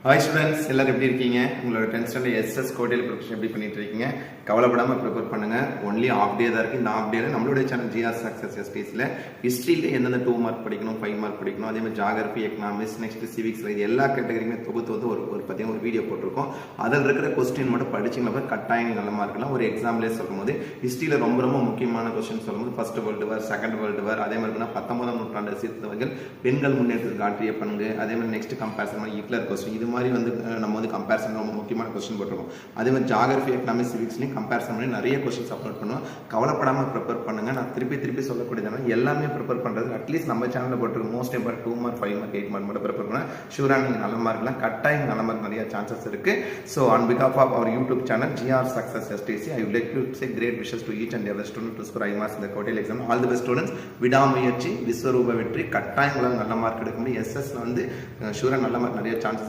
Hi students, எல்லாரும் எப்படி இருக்கீங்க? உங்களோட 10th ஸ்டாண்டர்ட் எஸ்எஸ் கோட்டையில் ப்ரிப்பரேஷன் எப்படி பண்ணிட்டு இருக்கீங்க? கவலைப்படாமல் ப்ரிப்பேர் பண்ணுங்க. ஒன்லி ஆஃப் டே தான் இருக்கு. இந்த ஆஃப் டேல நம்மளுடைய சேனல் ஜிஆர் சக்சஸ் எஸ்பிஎஸ்ல ஹிஸ்ட்ரியில எந்தெந்த 2 மார்க் படிக்கணும், 5 மார்க் படிக்கணும், அதே மாதிரி ஜாகிரபி, எக்கனாமிக்ஸ், நெக்ஸ்ட் சிவிக்ஸ்ல இது எல்லா கேட்டகரியுமே தொகுத்து வந்து பார்த்தீங்கன்னா ஒரு வீடியோ போட்டிருக்கோம். அதில் இருக்கிற கொஸ்டின் மட்டும் படிச்சிங்கன்னா கட்டாயம் நல்ல மார்க்லாம். ஒரு எக்ஸாம்பிளே சொல்லும்போது ஹிஸ்ட்ரியில ரொம்ப ரொம்ப முக்கியமான கொஸ்டின் சொல்லும்போது first world war, second world war, அதே மாதிரி 19ஆம் நூற்றாண்டு சீர்திருத்தங்கள், பெண்கள் முன்னேற்றத்துக்கு ஆற்றிய பங்கு, அதே மாதிரி நெக்ஸ்ட் கம்பேரிசன் ஹிட்லர் கொஸ்டின், இது மாதிரி வந்து நம்ம வந்து கம்பேரிசன் ரொம்ப முக்கியமான கொஸ்டின் போட்டிருக்கோம். அதே மாதிரி ஜாகிரபி, எக்கனாமிக்ஸ், சிவிக்ஸ்லையும் கம்பேரிசன் பண்ணி நிறைய கொஸ்டின்ஸ் அப்லோட் பண்ணுவோம். கவலைப்படாமல் ப்ரிப்பேர் பண்ணுங்க. நான் திருப்பி சொல்லக்கூடியதான எல்லாமே ப்ரிப்பேர் பண்ணுறது அட்லீஸ்ட் நம்ம சேனலில் போட்டிருக்க most impart 2 mark, 5 mark, 8 mark மட்டும் ப்ரிப்பேர் பண்ணால் ஷூராக நீங்கள் நல்ல மார்க்லாம் கட்டாயம் நல்ல மார்க் நிறைய சான்சஸ் இருக்கு. ஸோ ஆன் பிகாஃப் of our YouTube channel GR success STC, I would like to say great wishes to each and every student to score high marks இந்த கோட்டையில் exam. All the best students. விடாமுயற்சி, விஸ்வரூப வெற்றி, கட்டாயம் நல்ல mark எடுக்க முடியும். எஸ்எஸ்ல வந்து ஷூராக நல்ல மார்க் நிறைய சான்சஸ்